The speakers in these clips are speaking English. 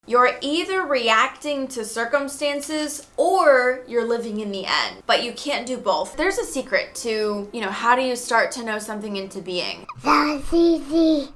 You're either reacting to circumstances or you're living in the end, but you can't do both. There's a secret to, how do you start to know something into being? That was easy.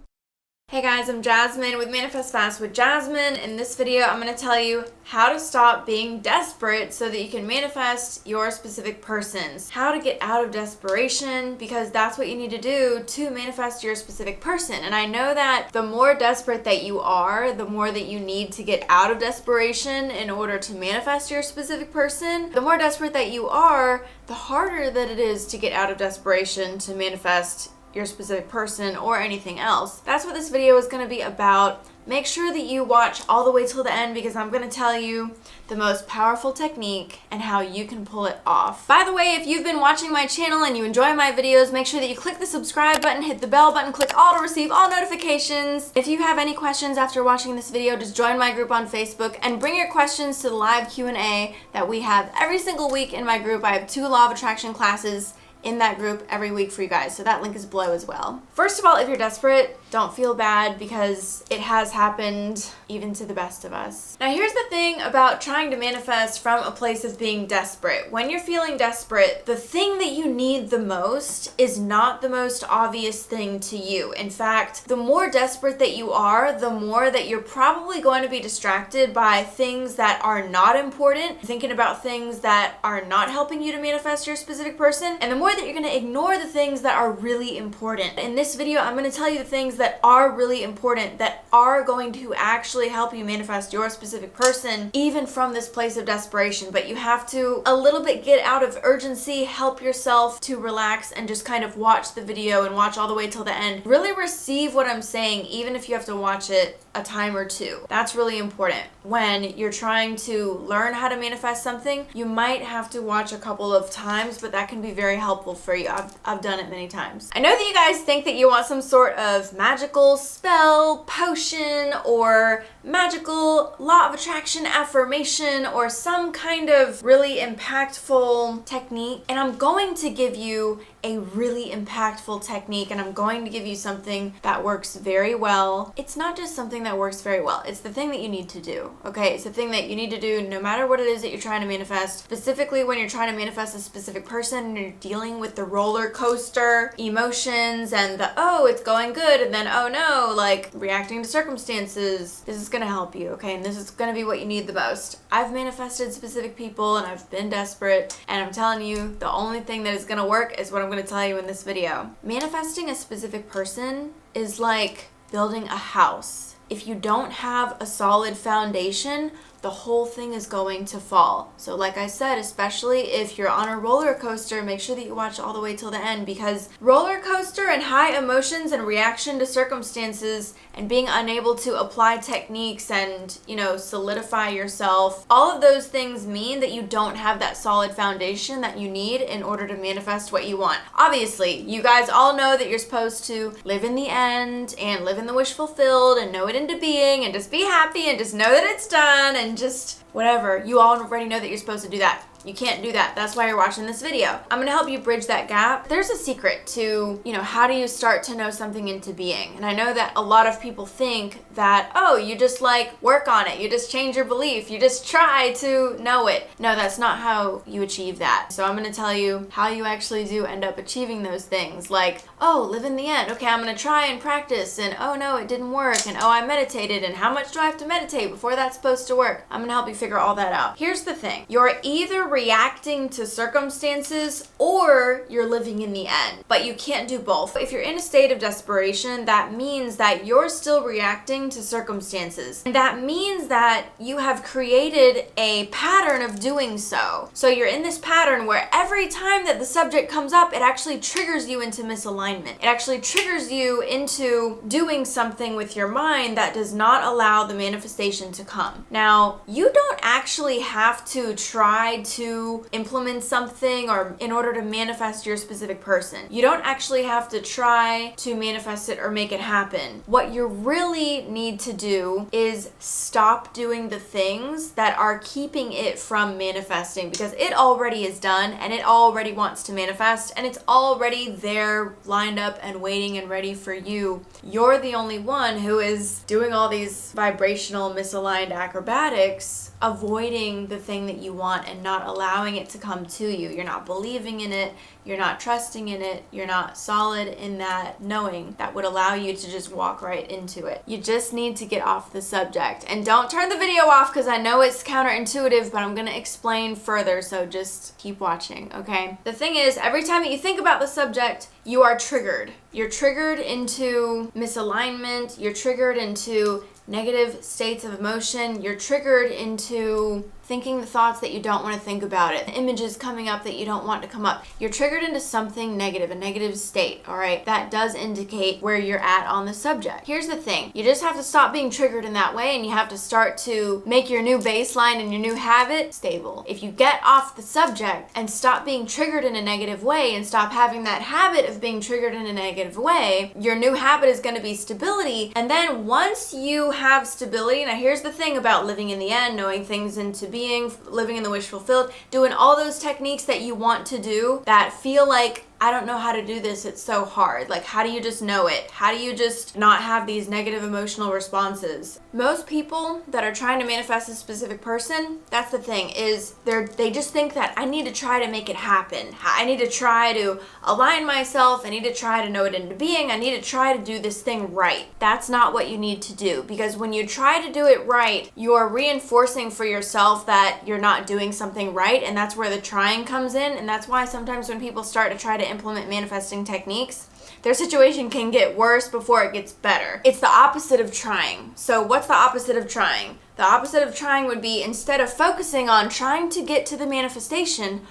Hey guys, I'm Jasmine with Manifest Fast with Jasmine. In this video, I'm going to tell you how to stop being desperate so that you can manifest your specific persons. How to get out of desperation, because that's what you need to do to manifest your specific person. And I know that the more desperate that you are, the more that you need to get out of desperation in order to manifest your specific person. The more desperate that you are, the harder that it is to get out of desperation to manifest your specific person or anything else. That's what this video is going to be about. Make sure that you watch all the way till the end, because I'm going to tell you the most powerful technique and how you can pull it off. By the way, if you've been watching my channel and you enjoy my videos, make sure that you click the subscribe button, hit the bell button, click all to receive all notifications. If you have any questions after watching this video, just join my group on Facebook and bring your questions to the live Q&A that we have every single week in my group. I have 2 law of attraction classes in that group every week for you guys, so that link is below as well. First of all, if you're desperate, don't feel bad, because it has happened even to the best of us. Now here's the thing about trying to manifest from a place of being desperate. When you're feeling desperate, the thing that you need the most is not the most obvious thing to you. In fact, the more desperate that you are, the more that you're probably going to be distracted by things that are not important, thinking about things that are not helping you to manifest your specific person, and the more that you're going to ignore the things that are really important. In this video, I'm going to tell you the things that are really important, that are going to actually help you manifest your specific person, even from this place of desperation. But you have to a little bit get out of urgency, help yourself to relax, and just kind of watch the video and watch all the way till the end. Really receive what I'm saying, even if you have to watch it a time or two. That's really important. When you're trying to learn how to manifest something, you might have to watch a couple of times, but that can be very helpful for you. I've done it many times. I know that you guys think that you want some sort of magical spell, potion, or magical law of attraction affirmation, or some kind of really impactful technique. And I'm going to give you a really impactful technique, and I'm going to give you something that works very well. It's not just something that works very well, it's the thing that you need to do, okay? It's the thing that you need to do no matter what it is that you're trying to manifest, specifically when you're trying to manifest a specific person and you're dealing with the roller coaster emotions and the, oh, it's going good, and then, oh no, like reacting to circumstances. This is gonna help you, okay? And this is gonna be what you need the most. I've manifested specific people and I've been desperate, and I'm telling you, the only thing that is gonna work is what I'm going to tell you in this video. Manifesting a specific person is like building a house. If you don't have a solid foundation, the whole thing is going to fall. So like I said, especially if you're on a roller coaster, make sure that you watch all the way till the end, because roller coaster and high emotions and reaction to circumstances and being unable to apply techniques and, solidify yourself, all of those things mean that you don't have that solid foundation that you need in order to manifest what you want. Obviously, you guys all know that you're supposed to live in the end and live in the wish fulfilled and know it into being and just be happy and just know that it's done and just whatever. You all already know that you're supposed to do that. You can't do that. That's why you're watching this video. I'm gonna help you bridge that gap. There's a secret to, how do you start to know something into being? And I know that a lot of people think that, oh, you just work on it. You just change your belief. You just try to know it. No, that's not how you achieve that. So I'm gonna tell you how you actually do end up achieving those things. Like, oh, live in the end. Okay, I'm gonna try and practice, and oh no, it didn't work, and oh, I meditated, and how much do I have to meditate before that's supposed to work? I'm gonna help you figure all that out. Here's the thing. You're either reacting to circumstances or you're living in the end, but you can't do both. If you're in a state of desperation, that means that you're still reacting to circumstances, and that means that you have created a pattern of doing so. So you're in this pattern where every time that the subject comes up, it actually triggers you into misalignment. It actually triggers you into doing something with your mind that does not allow the manifestation to come. Now, you don't actually have to try to to implement something or in order to manifest your specific person. You don't actually have to try to manifest it or make it happen. What you really need to do is stop doing the things that are keeping it from manifesting, because it already is done and it already wants to manifest and it's already there lined up and waiting and ready for you. You're the only one who is doing all these vibrational misaligned acrobatics, avoiding the thing that you want and not allowing it to come to you. You're not believing in it. You're not trusting in it. You're not solid in that knowing that would allow you to just walk right into it. You just need to get off the subject. And don't turn the video off, because I know it's counterintuitive, but I'm going to explain further, so just keep watching, okay? The thing is, every time that you think about the subject, you are triggered. You're triggered into misalignment. You're triggered into negative states of emotion. You're triggered into thinking the thoughts that you don't want to think about it. Images coming up that you don't want to come up. You're triggered into something negative, a negative state, all right? That does indicate where you're at on the subject. Here's the thing. You just have to stop being triggered in that way, and you have to start to make your new baseline and your new habit stable. If you get off the subject and stop being triggered in a negative way and stop having that habit of being triggered in a negative way, your new habit is going to be stability. And then once you have stability, now here's the thing about living in the end, knowing things into being, living in the wish fulfilled, doing all those techniques that you want to do that feel like, I don't know how to do this, it's so hard. Like, how do you just know it? How do you just not have these negative emotional responses? Most people that are trying to manifest a specific person, that's the thing, is they just think that I need to try to make it happen. I need to try to align myself. I need to try to know it into being. I need to try to do this thing right. That's not what you need to do, because when you try to do it right, you are reinforcing for yourself that you're not doing something right, and that's where the trying comes in. And that's why sometimes when people start to try to implement manifesting techniques, their situation can get worse before it gets better. It's the opposite of trying. So what's the opposite of trying? The opposite of trying would be, instead of focusing on trying to get to the manifestation,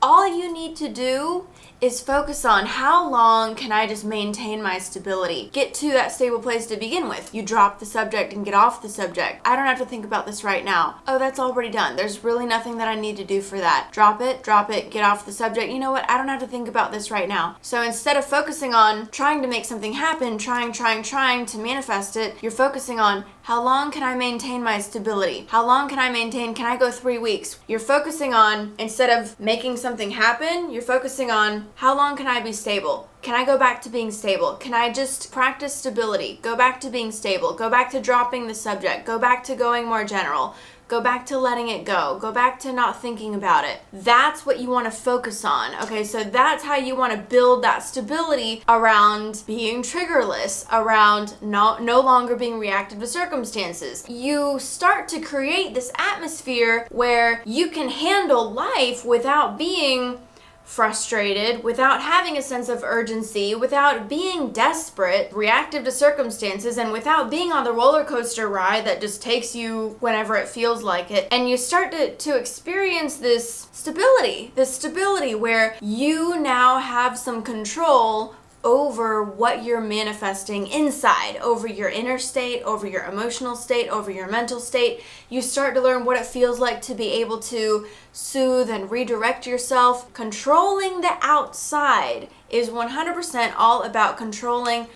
all you need to do is focus on how long can I just maintain my stability? Get to that stable place to begin with. You drop the subject and get off the subject. I don't have to think about this right now. Oh, that's already done. There's really nothing that I need to do for that. Drop it, get off the subject. You know what? I don't have to think about this right now. So instead of focusing on trying to make something happen, trying to manifest it, you're focusing on how long can I maintain my stability? How long can I go 3 weeks? You're focusing on, instead of making something happen, you're focusing on how long can I be stable? Can I go back to being stable? Can I just practice stability? Go back to being stable. Go back to dropping the subject. Go back to going more general. Go back to letting it go. Go back to not thinking about it. That's what you want to focus on. Okay, so that's how you want to build that stability around being triggerless, around no longer being reactive to circumstances. You start to create this atmosphere where you can handle life without being frustrated, without having a sense of urgency, without being desperate, reactive to circumstances, and without being on the roller coaster ride that just takes you whenever it feels like it. And you start to experience this stability where you now have some control over what you're manifesting inside, over your inner state, over your emotional state, over your mental state. You start to learn what it feels like to be able to soothe and redirect yourself. Controlling the outside is 100% all about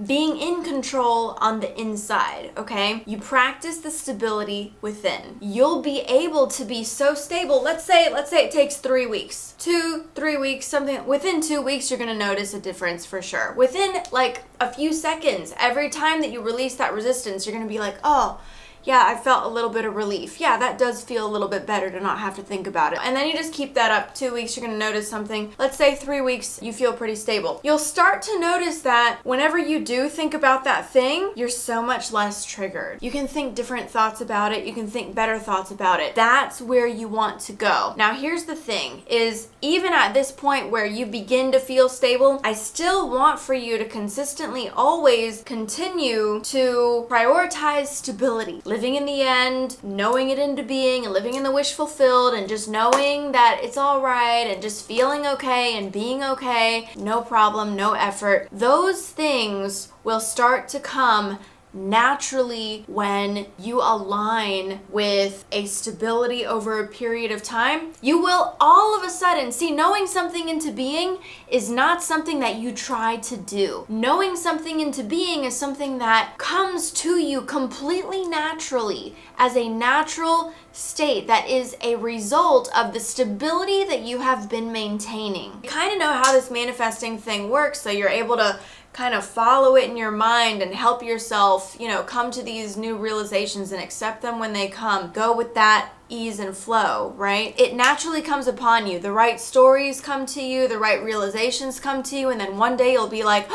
being in control on the inside, okay? You practice the stability within. You'll be able to be so stable. Let's say it takes 3 weeks. 2-3 weeks, something. Within 2 weeks, you're gonna notice a difference for sure. Within like a few seconds, every time that you release that resistance, you're gonna be like, oh, yeah, I felt a little bit of relief. Yeah, that does feel a little bit better to not have to think about it. And then you just keep that up. 2 weeks, you're gonna notice something. Let's say 3 weeks, you feel pretty stable. You'll start to notice that whenever you do think about that thing, you're so much less triggered. You can think different thoughts about it. You can think better thoughts about it. That's where you want to go. Now, here's the thing, is even at this point where you begin to feel stable, I still want for you to consistently always continue to prioritize stability. Living in the end, knowing it into being, and living in the wish fulfilled, and just knowing that it's all right, and just feeling okay and being okay, no problem, no effort. Those things will start to come naturally when you align with a stability over a period of time, you will all of a sudden see knowing something into being is not something that you try to do. Knowing something into being is something that comes to you completely naturally as a natural state that is a result of the stability that you have been maintaining. You kind of know how this manifesting thing works, so you're able to kind of follow it in your mind and help yourself, come to these new realizations and accept them when they come. Go with that ease and flow, right? It naturally comes upon you. The right stories come to you, the right realizations come to you, and then one day you'll be like,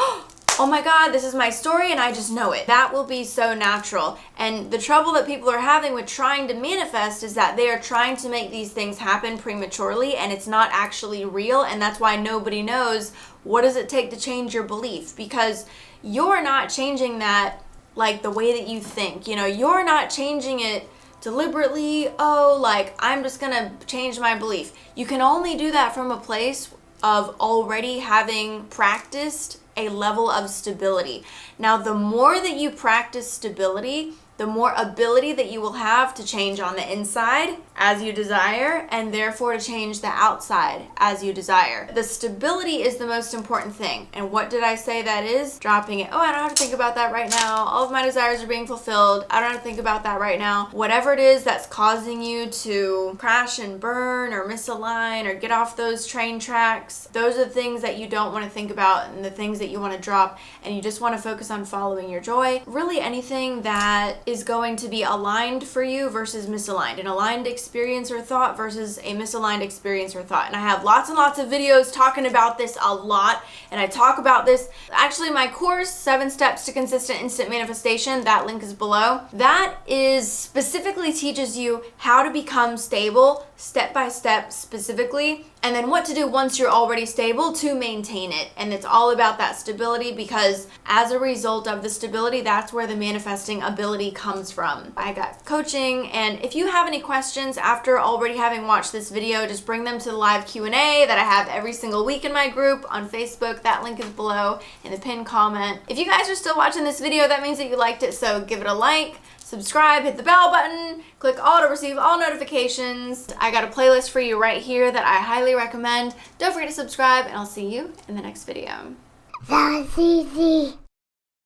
oh my God, this is my story and I just know it. That will be so natural. And the trouble that people are having with trying to manifest is that they are trying to make these things happen prematurely and it's not actually real. And that's why nobody knows what does it take to change your belief, because you're not changing that like the way that you think. You're not changing it deliberately. I'm just gonna change my belief. You can only do that from a place of already having practiced a level of stability. Now, the more that you practice stability, the more ability that you will have to change on the inside as you desire, and therefore to change the outside as you desire. The stability is the most important thing. And what did I say that is? Dropping it. Oh, I don't have to think about that right now. All of my desires are being fulfilled. I don't have to think about that right now. Whatever it is that's causing you to crash and burn or misalign or get off those train tracks, those are the things that you don't want to think about and the things that you want to drop, and you just want to focus on following your joy. Really anything that is going to be aligned for you versus misaligned. An aligned experience or thought versus a misaligned experience or thought. And I have lots and lots of videos talking about this a lot. And I talk about this. Actually, my course, 7 Steps to Consistent Instant Manifestation, that link is below. That is specifically teaches you how to become stable step by step specifically, and then what to do once you're already stable to maintain it. And it's all about that stability, because as a result of the stability, that's where the manifesting ability comes from. I got coaching, and if you have any questions after already having watched this video, just bring them to the live Q&A that I have every single week in my group on Facebook. That link is below in the pinned comment. If you guys are still watching this video, that means that you liked it, so give it a like, subscribe, hit the bell button, click all to receive all notifications. I got a playlist for you right here that I highly recommend. Don't forget to subscribe, and I'll see you in the next video. That was easy.